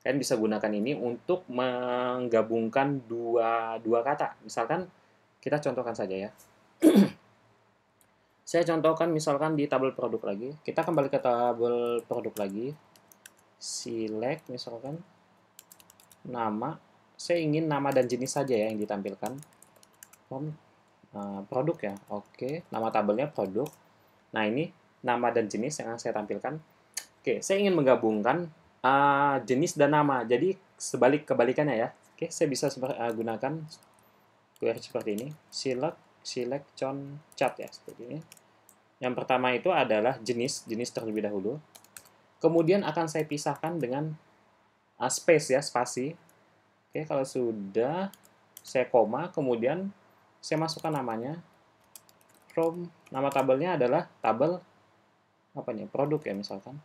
Kalian bisa gunakan ini untuk menggabungkan dua kata. Misalkan kita contohkan saja ya. Saya contohkan misalkan di tabel produk lagi. Kita kembali ke tabel produk lagi. Select misalkan nama. Saya ingin nama dan jenis saja ya yang ditampilkan. Produk ya. Oke, nama tabelnya produk. Nah, ini nama dan jenis yang saya tampilkan. Oke, saya ingin menggabungkan jenis dan nama. Jadi kebalikannya ya. Oke, saya bisa gunakan query seperti ini. Select concat ya, seperti ini. Yang pertama itu adalah jenis terlebih dahulu. Kemudian akan saya pisahkan dengan space ya, spasi. Oke, kalau sudah saya koma, kemudian saya masukkan namanya. From nama tabelnya adalah tabel produk ya misalkan.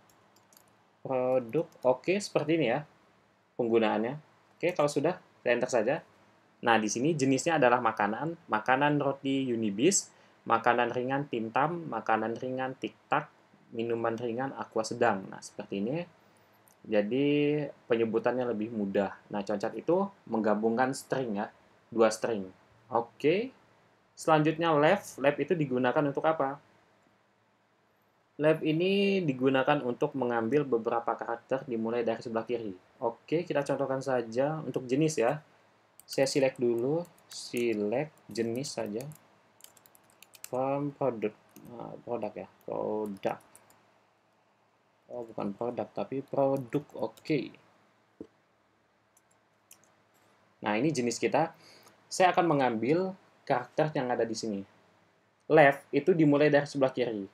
Produk. Oke, seperti ini ya penggunaannya. Oke, kalau sudah saya enter saja. Nah, di sini jenisnya adalah makanan roti Unibis, makanan ringan Timtam, makanan ringan Tiktak, minuman ringan Aqua sedang. Nah, seperti ini. Jadi, penyebutannya lebih mudah. Nah, concat itu menggabungkan string ya, dua string. Oke. Selanjutnya left itu digunakan untuk apa? Left ini digunakan untuk mengambil beberapa karakter dimulai dari sebelah kiri. Oke, kita contohkan saja untuk jenis ya. Saya select dulu, select jenis saja. From produk ya, produk. Oh, bukan produk, tapi produk. Oke. Nah, ini jenis kita. Saya akan mengambil karakter yang ada di sini. Left itu dimulai dari sebelah kiri.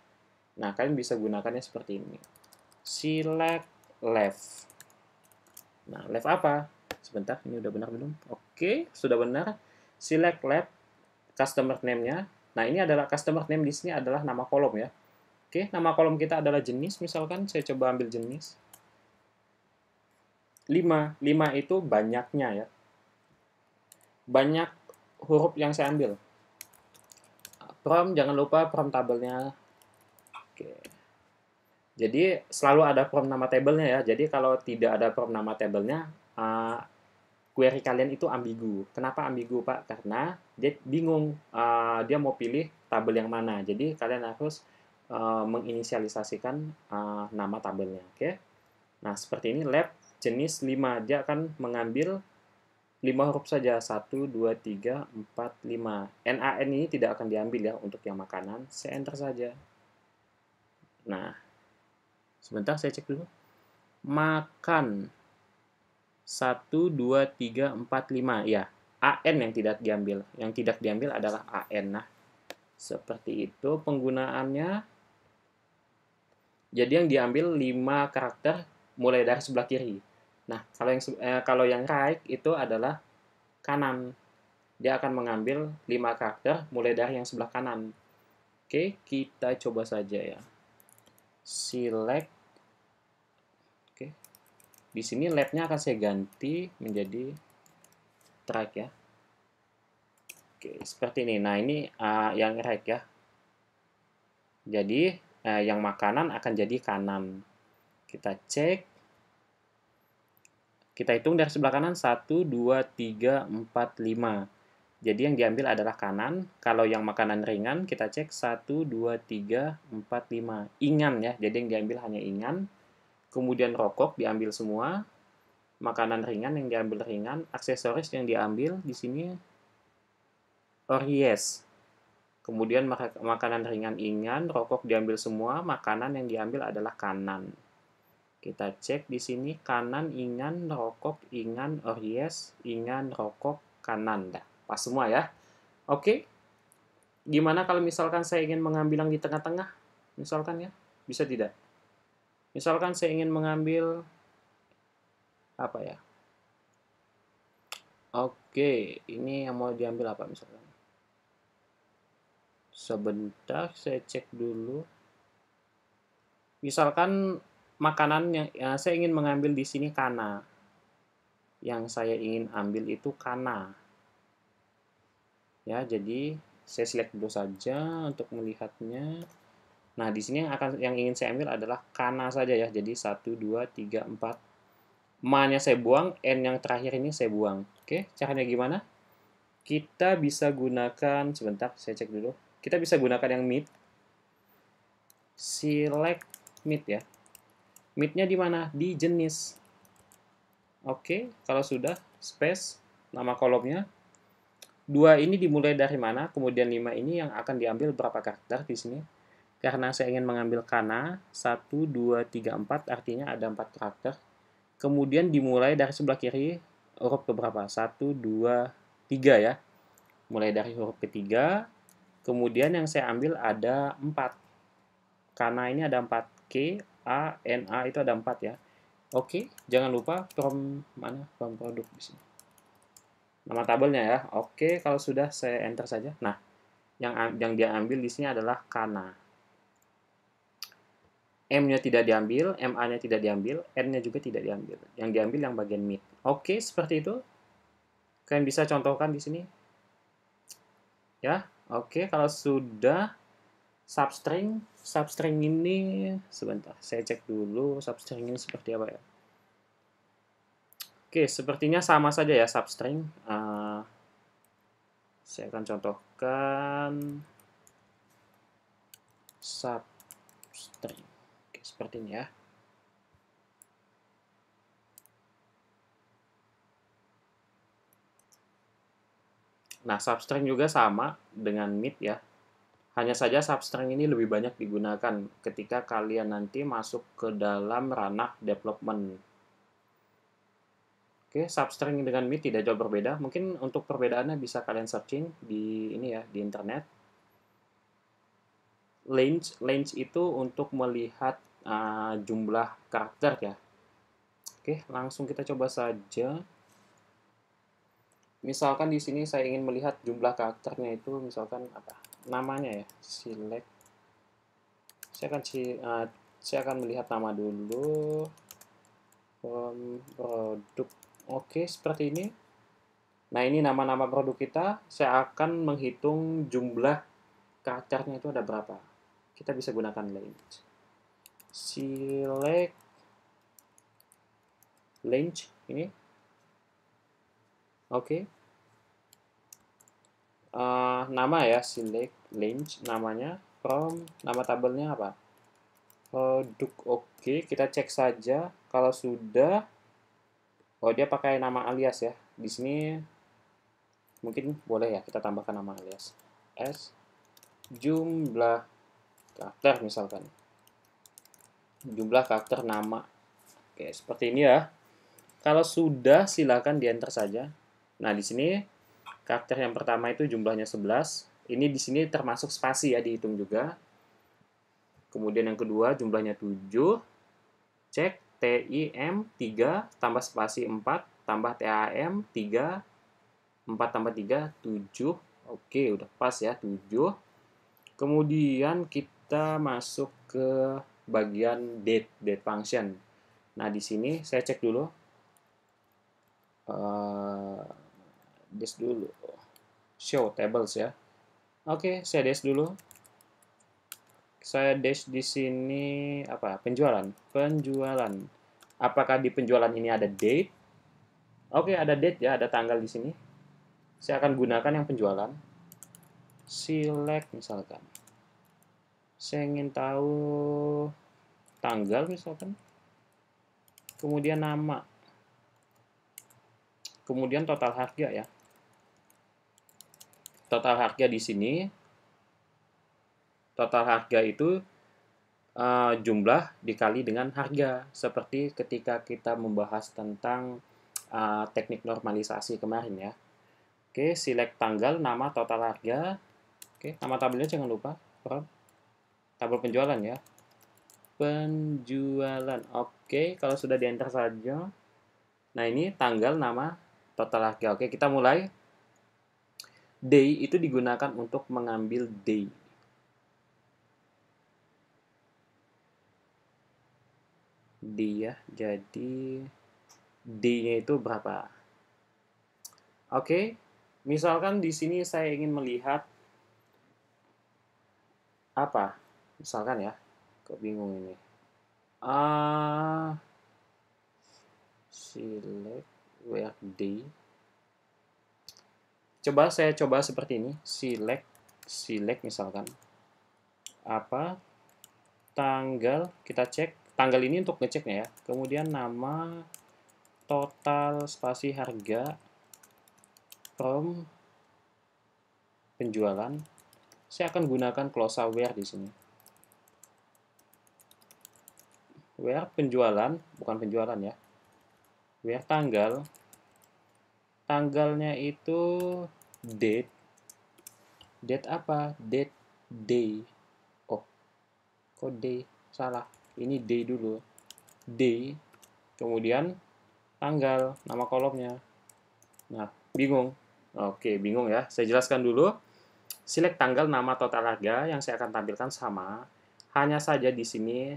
Nah, kalian bisa gunakannya seperti ini. Select left. Nah, left apa? Sebentar, ini udah benar belum? Oke, sudah benar. Select left customer name-nya. Nah, ini adalah customer name di sini adalah nama kolom ya. Oke, nama kolom kita adalah jenis. Misalkan saya coba ambil jenis. 5 itu banyaknya ya. Banyak huruf yang saya ambil. From, jangan lupa from tabelnya. Oke. Jadi selalu ada from nama tabelnya ya. Jadi kalau tidak ada from nama tabelnya, query kalian itu ambigu. Kenapa ambigu, Pak? Karena dia bingung, dia mau pilih tabel yang mana. Jadi kalian harus menginisialisasikan nama tabelnya. Oke. Nah, seperti ini lab jenis 5. Dia akan mengambil 5 huruf saja. 1, 2, 3, 4, 5. NaN ini tidak akan diambil ya untuk yang makanan. Saya enter saja. Nah, sebentar saya cek dulu. Makan. 1, 2, 3, 4, 5. Ya, AN yang tidak diambil. Yang tidak diambil adalah AN. Nah, seperti itu penggunaannya. Jadi yang diambil 5 karakter mulai dari sebelah kiri. Nah, kalau yang right itu adalah kanan. Dia akan mengambil 5 karakter mulai dari yang sebelah kanan. Oke, kita coba saja ya. Select. Oke. Di sini lab-nya akan saya ganti menjadi track ya. Oke, seperti ini. Nah, ini yang right ya. Jadi yang makanan akan jadi kanan. Kita cek, kita hitung dari sebelah kanan 1, 2, 3, 4, 5. Jadi yang diambil adalah kanan. Kalau yang makanan ringan, kita cek 1, 2, 3, 4, 5. Ingan ya, jadi yang diambil hanya ingan. Kemudian rokok diambil semua. Makanan ringan yang diambil ringan. Aksesoris yang diambil di sini Ories. Kemudian makanan ringan ingan, rokok diambil semua, makanan yang diambil adalah kanan. Kita cek di sini kanan ingan, rokok ingan, Ories, ingan, rokok, kanan. Dah, pas semua ya. Oke. Gimana kalau misalkan saya ingin mengambil yang di tengah-tengah? Misalkan ya, bisa tidak? Misalkan saya ingin mengambil apa ya? Oke, ini yang mau diambil apa misalkan? Sebentar, saya cek dulu. Misalkan makanan yang saya ingin mengambil di sini kana. Yang saya ingin ambil itu kana. Ya, jadi saya select dulu saja untuk melihatnya. Nah, di sini yang ingin saya ambil adalah kana saja ya. Jadi 1, 2, 3, 4. Ma-nya saya buang, N yang terakhir ini saya buang. Oke, caranya gimana? Kita bisa gunakan, sebentar, saya cek dulu. Kita bisa gunakan yang mid. Select mid ya. Mid-nya di mana? Di jenis. Oke, kalau sudah, space, nama kolomnya. 2 ini dimulai dari mana? Kemudian 5 ini yang akan diambil berapa karakter di sini? Karena saya ingin mengambil kana, 1, 2, 3, 4, artinya ada 4 karakter. Kemudian dimulai dari sebelah kiri, huruf keberapa? 1, 2, 3 ya. Mulai dari huruf ketiga, kemudian yang saya ambil ada 4. Kana ini ada 4. K, A, N, A itu ada 4 ya. Oke, jangan lupa from mana? From produk di sini. Nama tabelnya ya. Oke, kalau sudah saya enter saja. Nah, yang dia ambil di sini adalah kana. M-nya tidak diambil, MA-nya tidak diambil, N-nya juga tidak diambil. Yang diambil yang bagian mid. Oke, seperti itu. Kalian bisa contohkan di sini. Ya, oke. Kalau sudah substring ini sebentar, saya cek dulu substring ini seperti apa ya. Oke, sepertinya sama saja ya substring. Saya akan contohkan substring. Oke, seperti ini ya. Nah, substring juga sama dengan mid ya. Hanya saja substring ini lebih banyak digunakan ketika kalian nanti masuk ke dalam ranah development. Oke, substring dengan mid tidak jauh berbeda. Mungkin untuk perbedaannya bisa kalian searching di ini ya, di internet. Range itu untuk melihat jumlah karakter ya. Oke, langsung kita coba saja. Misalkan di sini saya ingin melihat jumlah karakternya itu, misalkan apa? Namanya ya, select. Saya akan melihat nama dulu. Produk. Oke, seperti ini. Nah, ini nama-nama produk kita. Saya akan menghitung jumlah karakternya itu ada berapa. Kita bisa gunakan range. Select range ini. Oke. Nama ya, select range namanya. From nama tabelnya apa? Produk. Oke, kita cek saja. Kalau sudah, oh dia pakai nama alias ya. Di sini mungkin boleh ya kita tambahkan nama alias. S jumlah karakter misalkan. Jumlah karakter nama. Oke, seperti ini ya. Kalau sudah, silakan di enter saja. Nah, di sini karakter yang pertama itu jumlahnya 11. Ini di sini termasuk spasi ya, dihitung juga. Kemudian yang kedua jumlahnya 7. Cek TIM 3 tambah spasi 4 tambah TAM 3. 4 tambah 3, 7. Oke, udah pas ya, 7. Kemudian kita masuk ke bagian date function. Nah, di sini saya cek dulu. This dulu. Show tables ya. Oke, saya des dulu. Saya dash di sini apa? Penjualan. Penjualan. Apakah di penjualan ini ada date? Oke, ada date ya, ada tanggal di sini. Saya akan gunakan yang penjualan. Select misalkan. Saya ingin tahu tanggal misalkan. Kemudian nama. Kemudian total harga ya. Total harga di sini. Total harga itu jumlah dikali dengan harga. Seperti ketika kita membahas tentang teknik normalisasi kemarin ya. Oke, select tanggal, nama, total harga. Oke, nama tabelnya jangan lupa. Tabel penjualan ya. Penjualan. Oke, kalau sudah di enter saja. Nah, ini tanggal, nama, total harga. Oke, kita mulai. Day itu digunakan untuk mengambil day. Dia jadi day-nya itu berapa? Oke, misalkan di sini saya ingin melihat apa? Misalkan ya, kok bingung ini. Select where day. Saya coba seperti ini, select misalkan apa tanggal, kita cek tanggal ini untuk ngeceknya ya. Kemudian nama, total spasi harga, from penjualan. Saya akan gunakan clause where di sini. Where penjualan, bukan penjualan ya. Where tanggal. Tanggalnya itu date. Date apa? Date day. Oh, kok day? Salah. Ini day dulu. Day. Kemudian tanggal, nama kolomnya. Nah, bingung. Oke, bingung ya. Saya jelaskan dulu. Select tanggal, nama, total harga yang saya akan tampilkan sama. Hanya saja di sini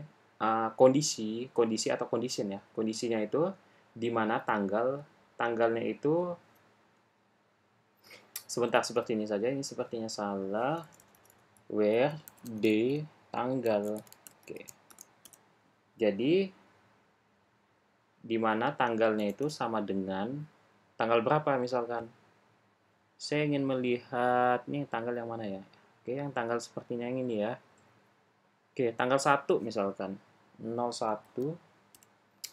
kondisi atau condition ya. Kondisinya itu di mana tanggalnya itu sebentar seperti ini saja. Ini sepertinya salah. Where day tanggal. Oke. Jadi di mana tanggalnya itu sama dengan tanggal berapa misalkan. Saya ingin melihat nih tanggal yang mana ya. Oke, yang tanggal sepertinya yang ini ya. Oke, tanggal 1 misalkan. 01.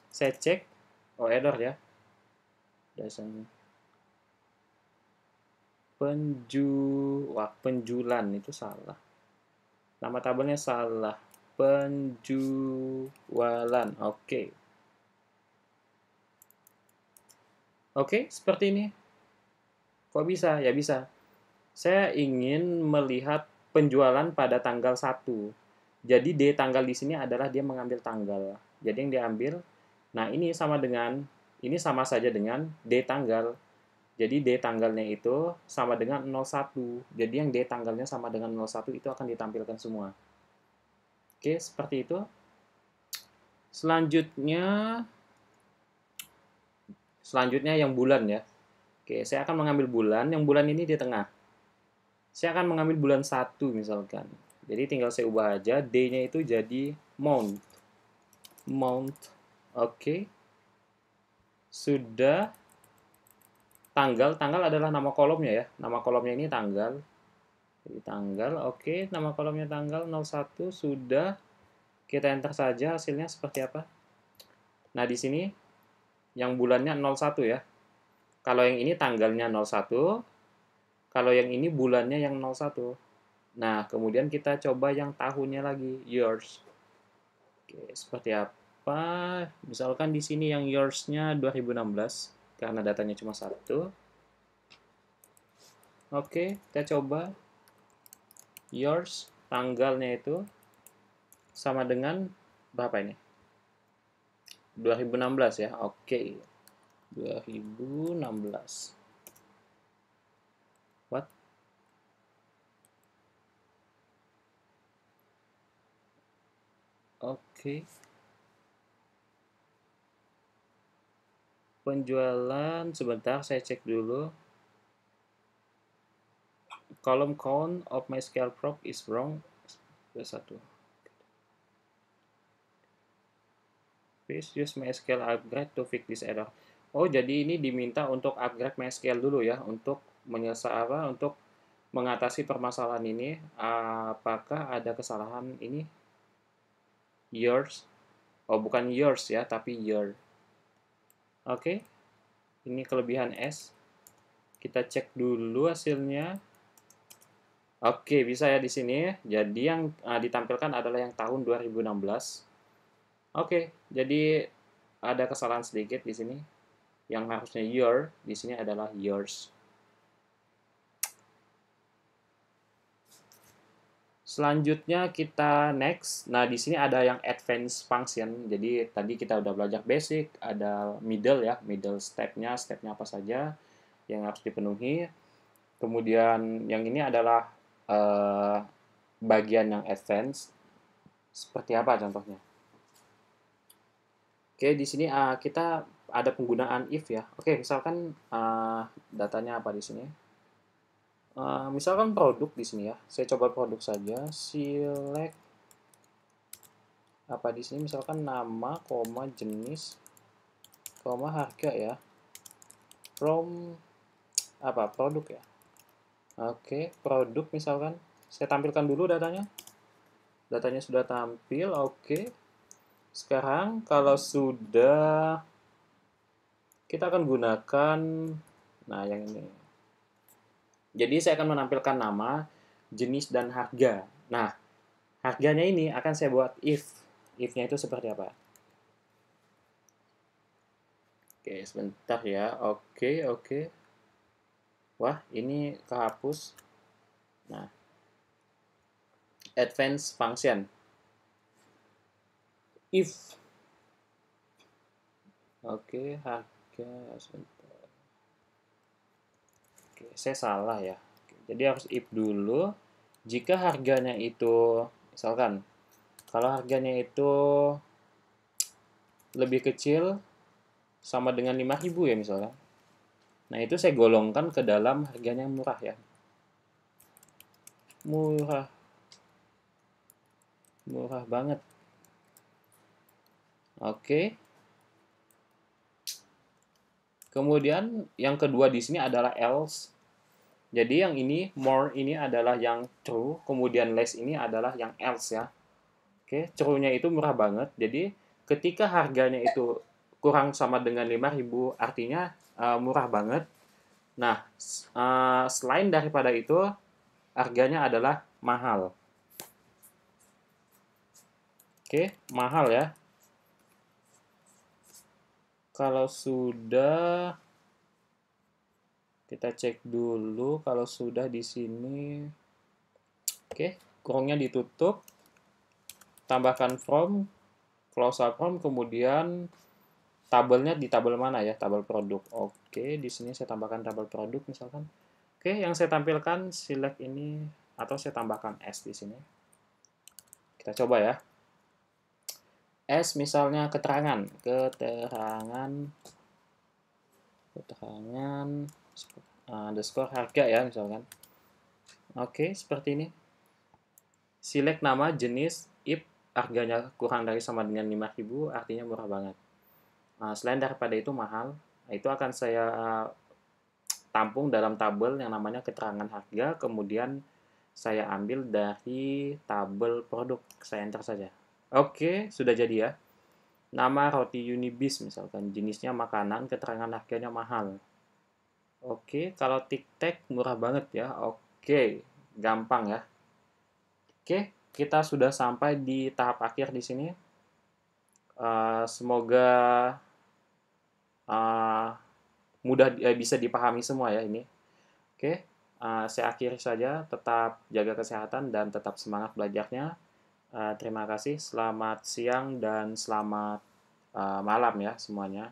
Saya cek. Oh, error ya. Penjualan itu salah. Nama tabelnya salah. Penjualan. Oke. Oke, seperti ini. Kok bisa? Ya bisa. Saya ingin melihat penjualan pada tanggal 1. Jadi D tanggal di sini adalah dia mengambil tanggal. Jadi yang diambil, nah ini sama saja dengan D tanggal. Jadi D tanggalnya itu sama dengan 01. Jadi yang D tanggalnya sama dengan 01 itu akan ditampilkan semua. Oke, seperti itu. Selanjutnya yang bulan ya. Oke, saya akan mengambil bulan. Yang bulan ini di tengah. Saya akan mengambil bulan 1 misalkan. Jadi tinggal saya ubah aja. D-nya itu jadi month. Oke. Sudah. Tanggal adalah nama kolomnya ya. Nama kolomnya ini tanggal. Jadi tanggal, oke. Nama kolomnya tanggal 01 sudah. Kita enter saja hasilnya seperti apa. Nah, di sini yang bulannya 01 ya. Kalau yang ini tanggalnya 01, kalau yang ini bulannya yang 01. Nah, kemudian kita coba yang tahunnya lagi, years. Oke, seperti apa? Misalkan di sini yang years-nya 2016, karena datanya cuma 1. Oke, kita coba. Years, tanggalnya itu sama dengan berapa ini? 2016 ya, oke. 2016. What? Oke. Penjualan, sebentar saya cek dulu. Column count of my scale prop is wrong. 1. Please use MySQL upgrade to fix this error. Oh, jadi ini diminta untuk upgrade MySQL dulu ya, untuk untuk mengatasi permasalahan ini. Apakah ada kesalahan ini? Yours. Oh, bukan yours ya, tapi your. Oke, ini kelebihan S. Kita cek dulu hasilnya. Oke, bisa ya di sini. Jadi yang ditampilkan adalah yang tahun 2016. Oke, jadi ada kesalahan sedikit di sini. Yang harusnya your, di sini adalah yours. Selanjutnya kita next. Nah, di sini ada yang advanced function. Jadi tadi kita udah belajar basic, ada middle ya, middle stepnya apa saja yang harus dipenuhi. Kemudian yang ini adalah bagian yang advance. Seperti apa contohnya? Oke, di sini kita ada penggunaan if ya. Oke, misalkan datanya apa di sini? Misalkan produk di sini ya. Saya coba produk saja. Select apa di sini? Misalkan nama, koma, jenis, koma, harga ya. From apa? Produk ya. Oke, produk misalkan. Saya tampilkan dulu datanya. Datanya sudah tampil. Oke. Sekarang kalau sudah, kita akan gunakan, nah yang ini. Jadi saya akan menampilkan nama, jenis, dan harga. Nah, harganya ini akan saya buat if. If-nya itu seperti apa? Oke, sebentar ya. Oke. Wah, ini kehapus. Nah, advanced function. If. Oke, harga. Sebentar. Oke, saya salah ya. Jadi harus if dulu. Jika harganya itu, misalkan, kalau harganya itu lebih kecil sama dengan 5.000 ya misalnya. Nah, itu saya golongkan ke dalam harganya yang murah ya. Murah. Murah banget. Oke. Kemudian yang kedua di sini adalah else. Jadi yang ini more ini adalah yang true, kemudian less ini adalah yang else ya. Oke, true-nya itu murah banget. Jadi ketika harganya itu kurang sama dengan 5.000 artinya murah banget. Nah, selain daripada itu harganya adalah mahal. Oke, mahal ya. Kalau sudah, kita cek dulu kalau sudah di sini. Oke, kurungnya ditutup. Tambahkan from, close up from, kemudian tabelnya di tabel mana ya? Tabel produk. Oke, di sini saya tambahkan tabel produk misalkan. Oke, yang saya tampilkan select ini atau saya tambahkan S di sini. Kita coba ya. S misalnya keterangan underscore harga ya misalkan. Oke, seperti ini. Select nama, jenis, if harganya kurang dari sama dengan 5.000 artinya murah banget. Selain daripada itu mahal, itu akan saya tampung dalam tabel yang namanya keterangan harga, kemudian saya ambil dari tabel produk, saya enter saja. Oke, sudah jadi ya. Nama roti Unibis misalkan, jenisnya makanan, keterangan harganya mahal. Oke, kalau TikTok murah banget ya. Oke, gampang ya. Oke, kita sudah sampai di tahap akhir di sini. Semoga mudah bisa dipahami semua ya ini. Oke, saya akhiri saja. Tetap jaga kesehatan dan tetap semangat belajarnya. Terima kasih, selamat siang dan selamat malam ya semuanya.